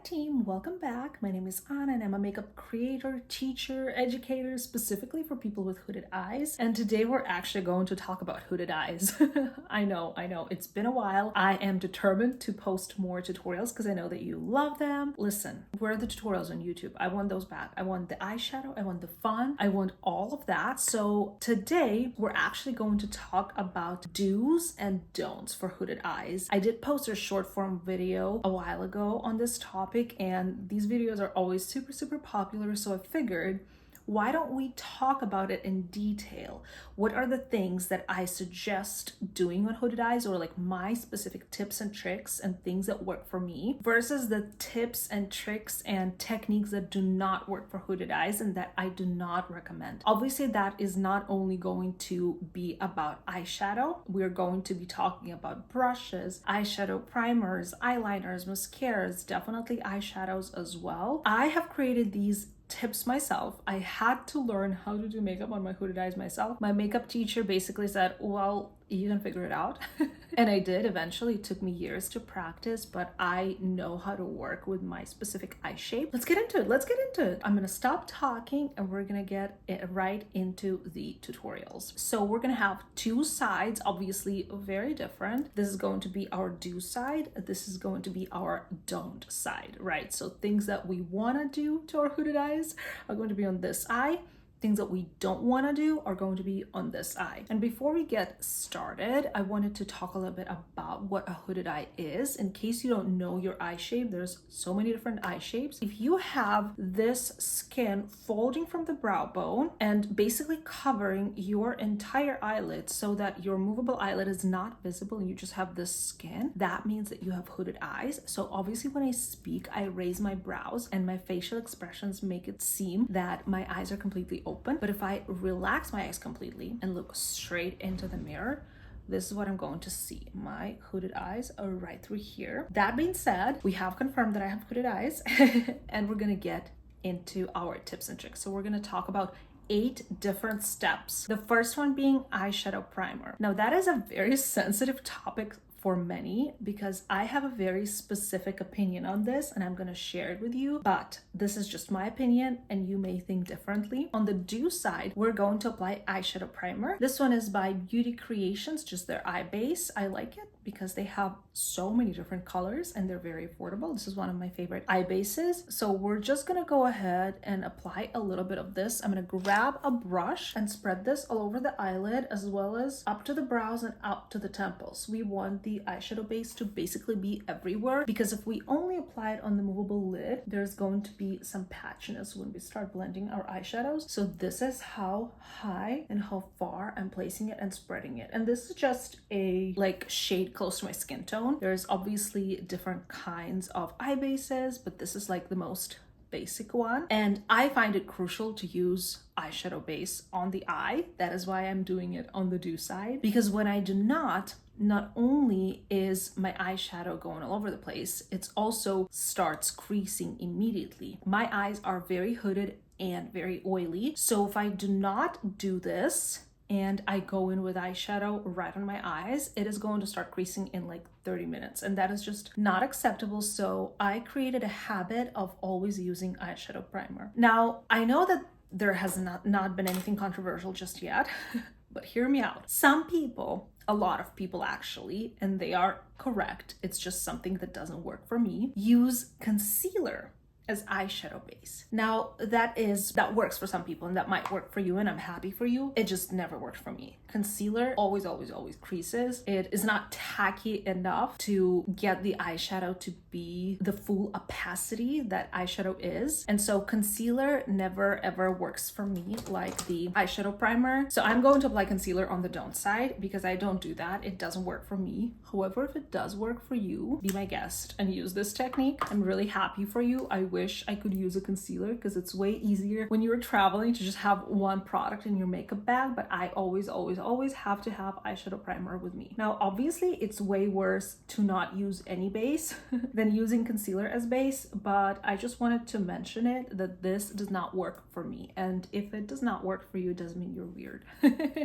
team, welcome back. My name is Anna and I'm a makeup creator, teacher, educator, specifically for people with hooded eyes. And today we're actually going to talk about hooded eyes. I know, it's been a while. I am determined to post more tutorials because I know that you love them. Listen, where are the tutorials on YouTube? I want those back. I want the eyeshadow, I want the fun, I want all of that. So today we're actually going to talk about do's and don'ts for hooded eyes. I did post a short form video a while ago on this topic, and these videos are always super popular, so I figured, why don't we talk about it in detail? What are the things that I suggest doing on hooded eyes, or like my specific tips and tricks and things that work for me, versus the tips and tricks and techniques that do not work for hooded eyes and that I do not recommend. Obviously, that is not only going to be about eyeshadow. We're going to be talking about brushes, eyeshadow primers, eyeliners, mascaras, definitely eyeshadows as well. I have created these tips myself. I had to learn how to do makeup on my hooded eyes myself. My makeup teacher basically said, well, you can figure it out. And I did eventually. It took me years to practice, but I know how to work with my specific eye shape. Let's get into it. I'm gonna stop talking and we're gonna get right into the tutorials. So we're gonna have two sides, obviously very different. This is going to be our do side. This is going to be our don't side, right? So things that we wanna do to our hooded eyes are going to be on this eye. Things that we don't want to do are going to be on this eye. And before we get started, I wanted to talk a little bit about what a hooded eye is. In case you don't know your eye shape, there's so many different eye shapes. If you have this skin folding from the brow bone and basically covering your entire eyelid so that your movable eyelid is not visible and you just have this skin, that means that you have hooded eyes. So obviously when I speak, I raise my brows and my facial expressions make it seem that my eyes are completely open. But if I relax my eyes completely and look straight into the mirror, this is what I'm going to see. My hooded eyes are right through here. That being said, we have confirmed that I have hooded eyes and we're gonna get into our tips and tricks. So we're gonna talk about 8 different steps. The first one being eyeshadow primer. Now that is a very sensitive topic for many because I have a very specific opinion on this and I'm going to share it with you, but this is just my opinion and you may think differently. On the do side, we're going to apply eyeshadow primer. This one is by Beauty Creations, just their eye base. I like it because they have so many different colors and they're very affordable. This is one of my favorite eye bases. So we're just gonna go ahead and apply a little bit of this. I'm gonna grab a brush and spread this all over the eyelid as well as up to the brows and up to the temples. We want the eyeshadow base to basically be everywhere because if we only apply it on the movable lid, there's going to be some patchiness when we start blending our eyeshadows. So this is how high and how far I'm placing it and spreading it. And this is just a like shade close to my skin tone. There's obviously different kinds of eye bases, but this is like the most basic one. And I find it crucial to use eyeshadow base on the eye. That is why I'm doing it on the do side, because when I do not only is my eyeshadow going all over the place, it also starts creasing immediately. My eyes are very hooded and very oily. So if I do not do this, and I go in with eyeshadow right on my eyes, it is going to start creasing in like 30 minutes. And that is just not acceptable. So I created a habit of always using eyeshadow primer. Now, I know that there has not been anything controversial just yet, but hear me out. Some people, a lot of people actually, and they are correct, it's just something that doesn't work for me, use concealer as eyeshadow base. Now that works for some people and that might work for you and I'm happy for you. It just never worked for me. Concealer always creases. It is not tacky enough to get the eyeshadow to be the full opacity that eyeshadow is. And so concealer never ever works for me like the eyeshadow primer. So I'm going to apply concealer on the don't side because I don't do that. It doesn't work for me. However, if it does work for you, be my guest and use this technique. I'm really happy for you. I wish I could use a concealer because it's way easier when you're traveling to just have one product in your makeup bag, but I always have to have eyeshadow primer with me. Now, obviously, it's way worse to not use any base than using concealer as base, but I just wanted to mention it that this does not work for me. And if it does not work for you, it doesn't mean you're weird.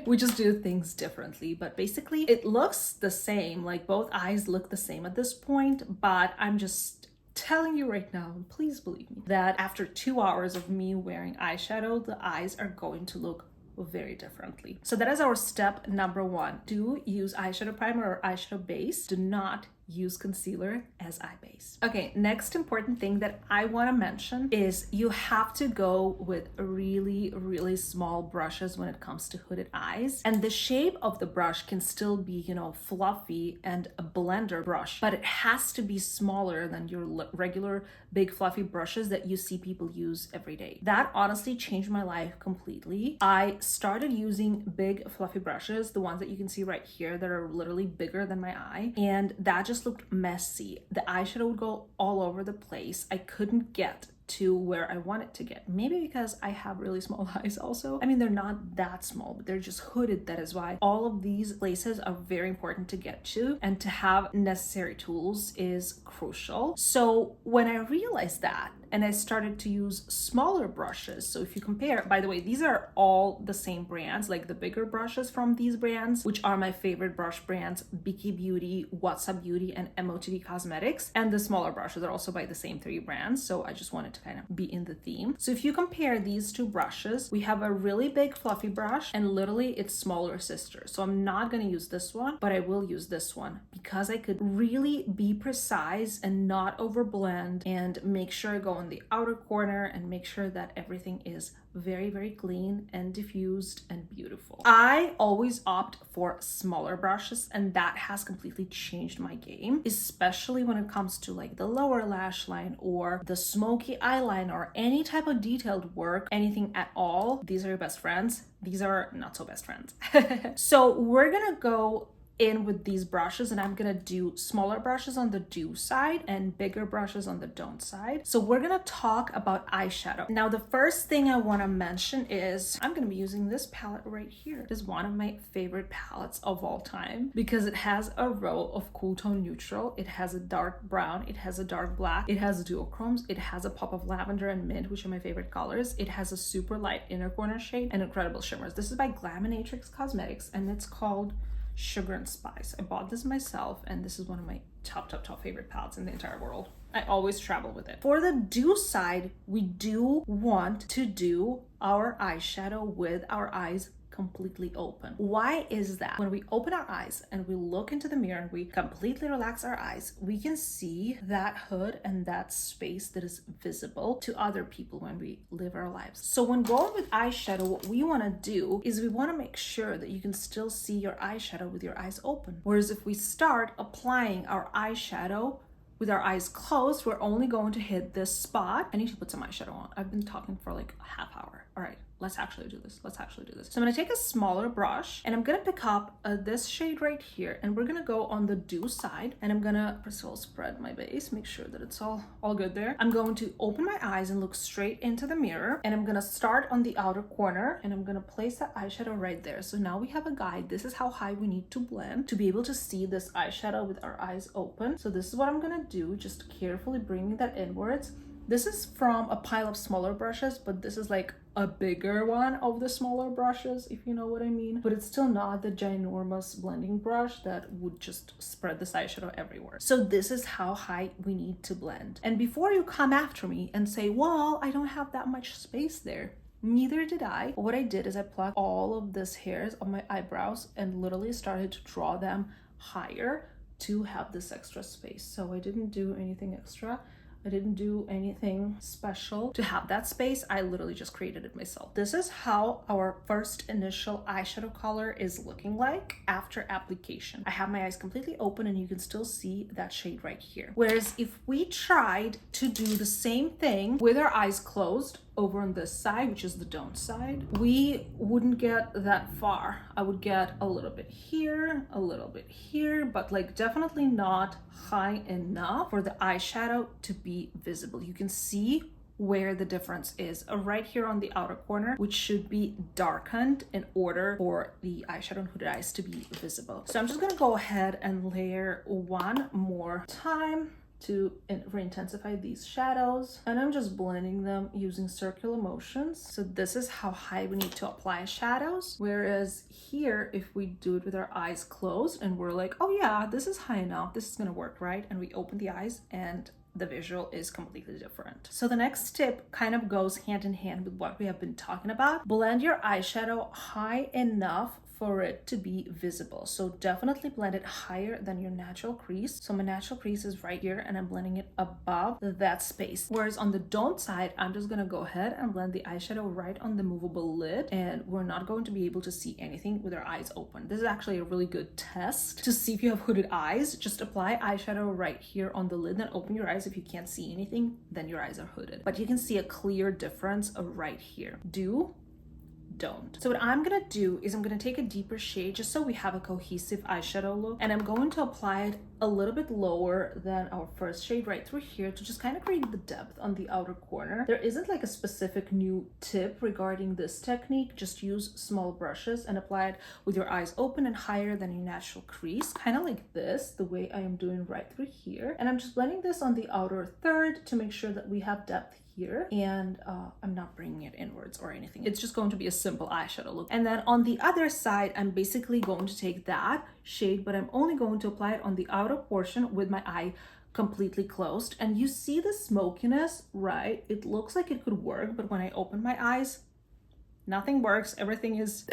We just do things differently, but basically it looks the same, like both eyes look the same at this point, but I'm just telling you right now, and please believe me, that after 2 hours of me wearing eyeshadow, the eyes are going to look very differently. So that is our step number 1. Do use eyeshadow primer or eyeshadow base. Do not use concealer as eye base. Okay, next important thing that I want to mention is you have to go with really small brushes when it comes to hooded eyes. And the shape of the brush can still be, you know, fluffy and a blender brush, but it has to be smaller than your regular big fluffy brushes that you see people use every day. That honestly changed my life completely. I started using big fluffy brushes, the ones that you can see right here that are literally bigger than my eye, and that just looked messy. The eyeshadow would go all over the place. I couldn't get to where I wanted to get. Maybe because I have really small eyes also. I mean, they're not that small, but they're just hooded. That is why all of these places are very important to get to, and to have necessary tools is crucial. So when I realized that, and I started to use smaller brushes. So if you compare, by the way, these are all the same brands, like the bigger brushes from these brands, which are my favorite brush brands, Biki Beauty, What's Up Beauty, and MOTD Cosmetics. And the smaller brushes are also by the same 3 brands. So I just wanted to kind of be in the theme. So if you compare these 2 brushes, we have a really big fluffy brush and literally its smaller sister. So I'm not going to use this one, but I will use this one because I could really be precise and not overblend and make sure I go in the outer corner and make sure that everything is very clean and diffused and beautiful. I always opt for smaller brushes, and that has completely changed my game, especially when it comes to like the lower lash line or the smoky eyeliner or any type of detailed work, anything at all. These are your best friends. These are not so best friends. So we're gonna go in with these brushes, and I'm gonna do smaller brushes on the do side and bigger brushes on the don't side. So we're gonna talk about eyeshadow. Now, the first thing I want to mention is I'm gonna be using this palette right here. It is one of my favorite palettes of all time because it has a row of cool tone neutral, it has a dark brown, it has a dark black, it has duochromes, it has a pop of lavender and mint, which are my favorite colors, it has a super light inner corner shade, and incredible shimmers. This is by Glaminatrix Cosmetics, and it's called Sugar and Spice. I bought this myself, and this is one of my top favorite palettes in the entire world. I always travel with it. For the do side, we do want to do our eyeshadow with our eyes completely open. Why is that? When we open our eyes and we look into the mirror and we completely relax our eyes, we can see that hood and that space that is visible to other people when we live our lives. So when going with eyeshadow, what we want to do is we want to make sure that you can still see your eyeshadow with your eyes open. Whereas if we start applying our eyeshadow with our eyes closed, we're only going to hit this spot. I need to put some eyeshadow on. I've been talking for like a half hour. All right, let's actually do this. So I'm gonna take a smaller brush and I'm gonna pick up this shade right here, and we're gonna go on the do side, and I'm gonna first of all spread my base, make sure that it's all good there. I'm going to open my eyes and look straight into the mirror, and I'm gonna start on the outer corner, and I'm gonna place that eyeshadow right there. So now we have a guide. This is how high we need to blend to be able to see this eyeshadow with our eyes open. So this is what I'm gonna do, just carefully bringing that inwards. This is from a pile of smaller brushes, but this is like a bigger one of the smaller brushes, if you know what I mean. But it's still not the ginormous blending brush that would just spread this eyeshadow everywhere. So this is how high we need to blend. And before you come after me and say, well, I don't have that much space there, neither did I. What I did is I plucked all of these hairs on my eyebrows and literally started to draw them higher to have this extra space. So I didn't do anything extra. I didn't do anything special to have that space. I literally just created it myself. This is how our first initial eyeshadow color is looking like after application. I have my eyes completely open and you can still see that shade right here. Whereas if we tried to do the same thing with our eyes closed over on this side, which is the don't side, we wouldn't get that far. I would get a little bit here, a little bit here, but like definitely not high enough for the eyeshadow to be visible. You can see where the difference is right here on the outer corner, which should be darkened in order for the eyeshadow and hooded eyes to be visible. So I'm just gonna go ahead and layer one more time to re-intensify these shadows, and I'm just blending them using circular motions. So this is how high we need to apply shadows, whereas here, if we do it with our eyes closed and we're like, oh yeah, this is high enough, this is gonna work, right? And we open the eyes and the visual is completely different. So the next tip kind of goes hand in hand with what we have been talking about. Blend your eyeshadow high enough for it to be visible. So definitely blend it higher than your natural crease. So my natural crease is right here and I'm blending it above that space. Whereas on the don't side, I'm just gonna go ahead and blend the eyeshadow right on the movable lid, and we're not going to be able to see anything with our eyes open. This is actually a really good test to see if you have hooded eyes. Just apply eyeshadow right here on the lid, then open your eyes. If you can't see anything, then your eyes are hooded. But you can see a clear difference right here. Don't. So what I'm gonna do is I'm gonna take a deeper shade just so we have a cohesive eyeshadow look, and I'm going to apply it a little bit lower than our first shade right through here to just kind of create the depth on the outer corner. There isn't like a specific new tip regarding this technique. Just use small brushes and apply it with your eyes open and higher than your natural crease, kind of like this, the way I am doing right through here. And I'm just blending this on the outer third to make sure that we have depth here, and I'm not bringing it inwards or anything. It's just going to be a simple eyeshadow look. And then on the other side, I'm basically going to take that shade, but I'm only going to apply it on the outer portion with my eye completely closed. And you see the smokiness, right? It looks like it could work, but when I open my eyes, nothing works. Everything is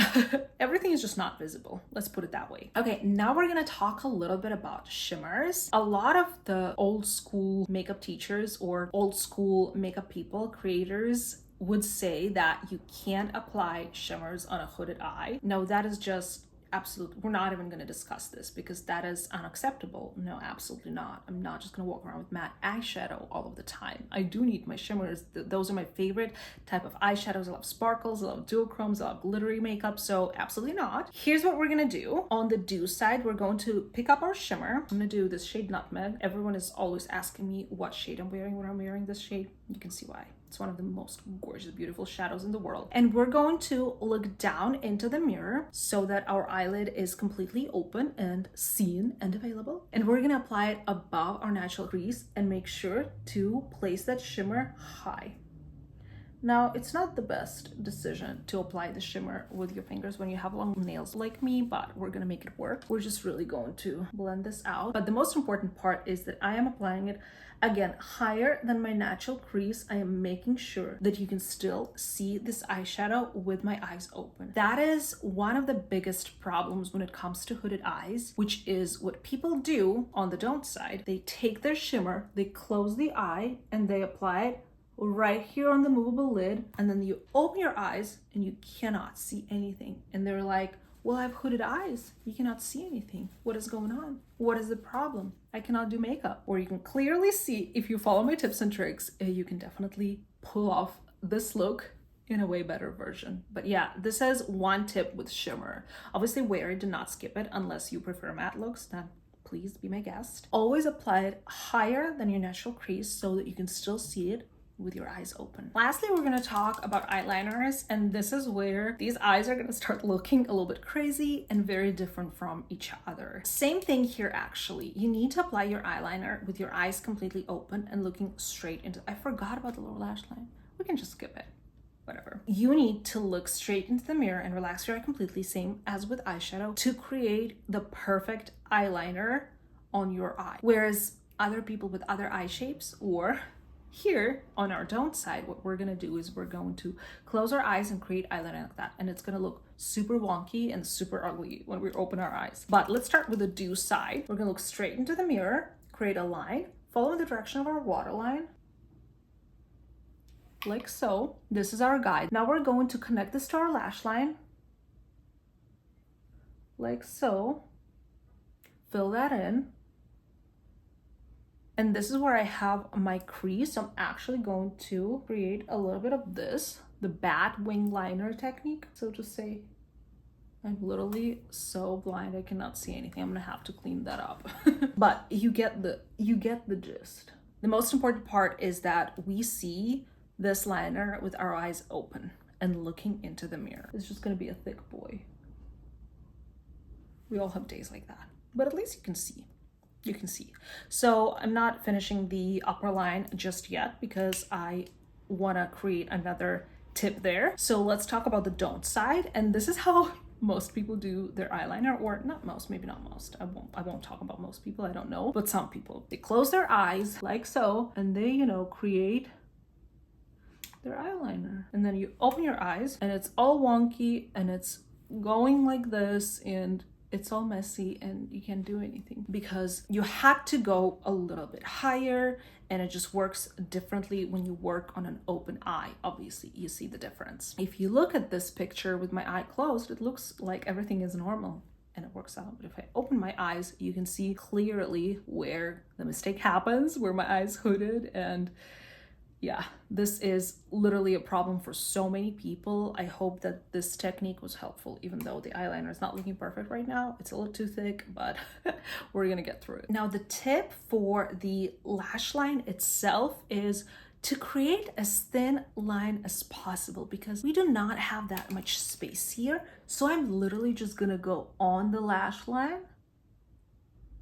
everything is just not visible. Let's put it that way. Okay, now we're gonna talk a little bit about shimmers. A lot of the old school makeup teachers or old school makeup people, creators, would say that you can't apply shimmers on a hooded eye. No, that is just absolutely, we're not even going to discuss this because that is unacceptable. No, absolutely not. I'm not just going to walk around with matte eyeshadow all of the time. I do need my shimmers. Those are my favorite type of eyeshadows. I love sparkles, I love duochromes, I love glittery makeup. So absolutely not. Here's what we're going to do. On the do side, we're going to pick up our shimmer. I'm going to do this shade Nutmeg. Everyone is always asking me what shade I'm wearing when I'm wearing this shade. You can see why. It's one of the most gorgeous, beautiful shadows in the world. And we're going to look down into the mirror so that our eyelid is completely open and seen and available. And we're gonna apply it above our natural crease and make sure to place that shimmer high. Now, it's not the best decision to apply the shimmer with your fingers when you have long nails like me, but we're gonna make it work. We're just really going to blend this out. But the most important part is that I am applying it, again, higher than my natural crease. I am making sure that you can still see this eyeshadow with my eyes open. That is one of the biggest problems when it comes to hooded eyes, which is what people do on the don't side. They take their shimmer, they close the eye, and they apply it right here on the movable lid, and then you open your eyes and you cannot see anything. And they're like, well, I have hooded eyes. You cannot see anything. What is going on? What is the problem? I cannot do makeup. Or you can clearly see, if you follow my tips and tricks, you can definitely pull off this look in a way better version. But yeah, this is one tip with shimmer. Obviously wear it, do not skip it unless you prefer matte looks. Then please be my guest. Always apply it higher than your natural crease so that you can still see it with your eyes open. Lastly, we're going to talk about eyeliners, and this is where these eyes are going to start looking a little bit crazy and very different from each other. Same thing here actually. You need to apply your eyeliner with your eyes completely open and looking straight into, I forgot about the lower lash line. We can just skip it. Whatever. You need to look straight into the mirror and relax your eye completely, same as with eyeshadow, to create the perfect eyeliner on your eye. Whereas other people with other eye shapes, or here on our don't side, what we're gonna do is we're going to close our eyes and create eyeliner like that, and it's gonna look super wonky and super ugly when we open our eyes. But let's start with the do side. We're gonna look straight into the mirror, create a line, follow the direction of our waterline, like so. This is our guide. Now we're going to connect this to our lash line, like so. Fill that in. And this is where I have my crease. So I'm actually going to create a little bit of this, the bat wing liner technique, so to say. I'm literally so blind I cannot see anything. I'm gonna have to clean that up. But you get the gist. The most important part is that we see this liner with our eyes open and looking into the mirror. It's just gonna be a thick boy. We all have days like that, but at least you can see. You can see. So I'm not finishing the upper line just yet because I want to create another tip there. So let's talk about the don't side. And this is how most people do their eyeliner, or not most, maybe not most. I won't talk about most people, I don't know. But some people, they close their eyes like so, and they, you know, create their eyeliner. And then you open your eyes and it's all wonky and it's going like this and it's all messy and you can't do anything because you had to go a little bit higher, and it just works differently when you work on an open eye. Obviously, you see the difference. If you look at this picture with my eye closed, it looks like everything is normal and it works out. But if I open my eyes, you can see clearly where the mistake happens, where my eye's hooded. And yeah, this is literally a problem for so many people. I hope that this technique was helpful, even though the eyeliner is not looking perfect right now. It's a little too thick, but we're gonna get through it. Now, the tip for the lash line itself is to create as thin line as possible because we do not have that much space here. So I'm literally just gonna go on the lash line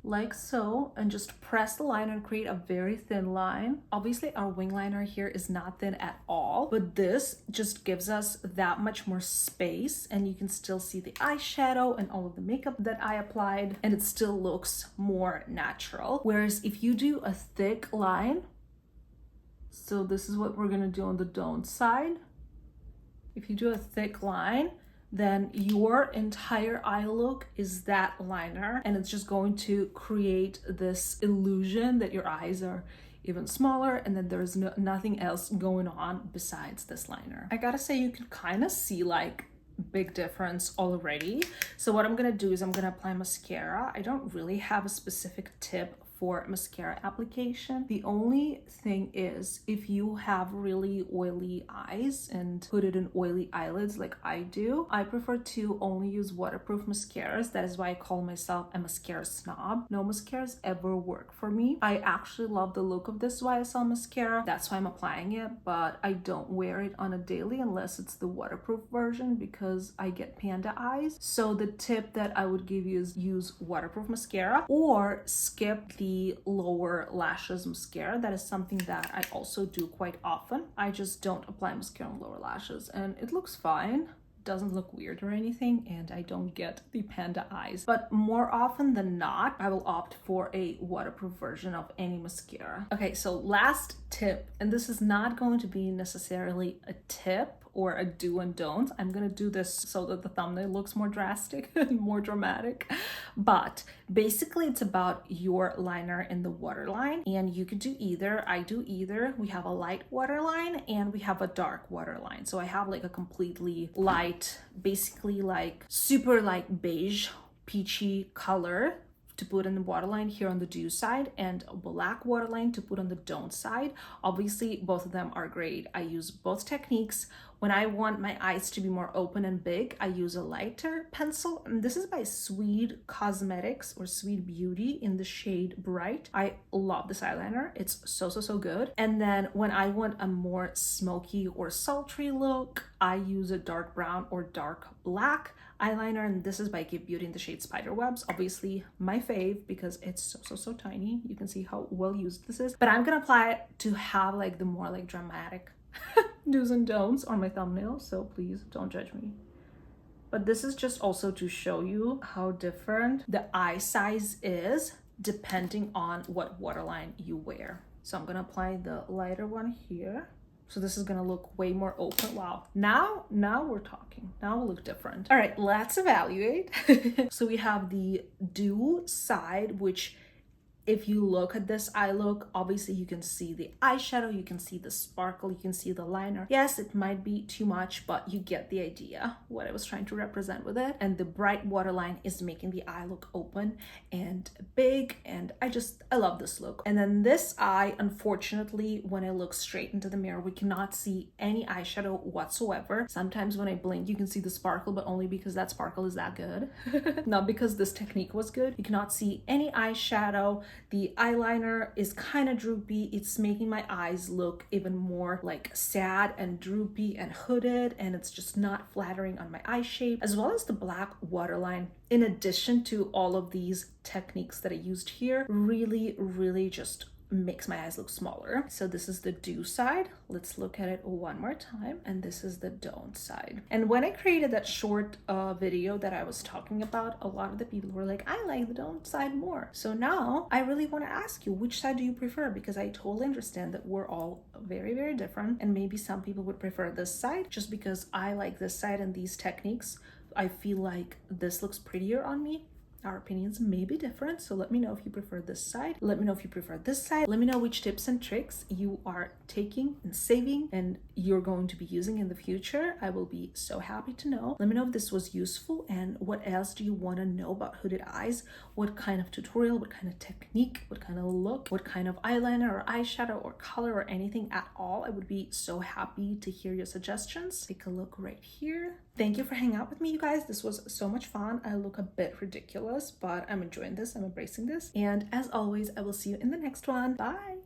like so, and just press the line and create a very thin line. Obviously, our wing liner here is not thin at all, but this just gives us that much more space, and you can still see the eyeshadow and all of the makeup that I applied, and it still looks more natural. Whereas if you do a thick line, so this is what we're gonna do on the don't side. If you do a thick line, then your entire eye look is that liner, and it's just going to create this illusion that your eyes are even smaller and that there's nothing else going on besides this liner. I gotta say, you can kind of see like big difference already. So what I'm gonna do is I'm gonna apply mascara. I don't really have a specific tip for mascara application. The only thing is, if you have really oily eyes and hooded and oily eyelids like I do, I prefer to only use waterproof mascaras. That is why I call myself a mascara snob. No mascaras ever work for me. I actually love the look of this YSL mascara. That's why I'm applying it, but I don't wear it on a daily unless it's the waterproof version because I get panda eyes. So the tip that I would give you is use waterproof mascara or skip the lower lashes mascara. That is something that I also do quite often. I just don't apply mascara on lower lashes and it looks fine. Doesn't look weird or anything, and I don't get the panda eyes. But more often than not, I will opt for a waterproof version of any mascara. Okay, so last tip, and this is not going to be necessarily a tip or a do and don't. I'm gonna do this so that the thumbnail looks more drastic and more dramatic. But basically it's about your liner in the waterline, and you could do either. I do either. We have a light waterline and we have a dark waterline. So I have like a completely light, basically like super like beige, peachy color to put in the waterline here on the do side, and a black waterline to put on the don't side. Obviously, both of them are great. I use both techniques. When I want my eyes to be more open and big, I use a lighter pencil. And this is by Sweet Cosmetics or Sweet Beauty in the shade Bright. I love this eyeliner. It's so good. And then when I want a more smoky or sultry look, I use a dark brown or dark black eyeliner, and this is by Give Beauty in the shade Spiderwebs. Obviously my fave because it's so tiny. You can see how well used this is, but I'm gonna apply it to have like the more like dramatic do's and don'ts on my thumbnail, so please don't judge me. But this is just also to show you how different the eye size is depending on what waterline you wear. So I'm gonna apply the lighter one here. So this is gonna look way more open. Wow, now we're talking. Now we'll look different. All right, let's evaluate. So we have the do side, which if you look at this eye look, obviously you can see the eyeshadow, you can see the sparkle, you can see the liner. Yes, it might be too much, but you get the idea what I was trying to represent with it. And the bright waterline is making the eye look open and big, and I love this look. And then this eye, unfortunately, when I look straight into the mirror, we cannot see any eyeshadow whatsoever. Sometimes when I blink, you can see the sparkle, but only because that sparkle is that good. Not because this technique was good. You cannot see any eyeshadow. The eyeliner is kind of droopy. It's making my eyes look even more like sad and droopy and hooded, and it's just not flattering on my eye shape, as well as the black waterline. In addition to all of these techniques that I used here, really just makes my eyes look smaller. So this is the do side. Let's look at it one more time. And this is the don't side. And when I created that short video that I was talking about, a lot of the people were like, I like the don't side more. So now I really want to ask you, which side do you prefer? Because I totally understand that we're all very, very different. And maybe some people would prefer this side just because I like this side and these techniques. I feel like this looks prettier on me. Our opinions may be different, so let me know if you prefer this side. Let me know if you prefer this side. Let me know which tips and tricks you are taking and saving and you're going to be using in the future. I will be so happy to know. Let me know if this was useful and what else do you want to know about hooded eyes? What kind of tutorial, what kind of technique, what kind of look, what kind of eyeliner or eyeshadow or color or anything at all. I would be so happy to hear your suggestions. Take a look right here. Thank you for hanging out with me, you guys. This was so much fun. I look a bit ridiculous, but I'm enjoying this. I'm embracing this. And as always, I will see you in the next one. Bye.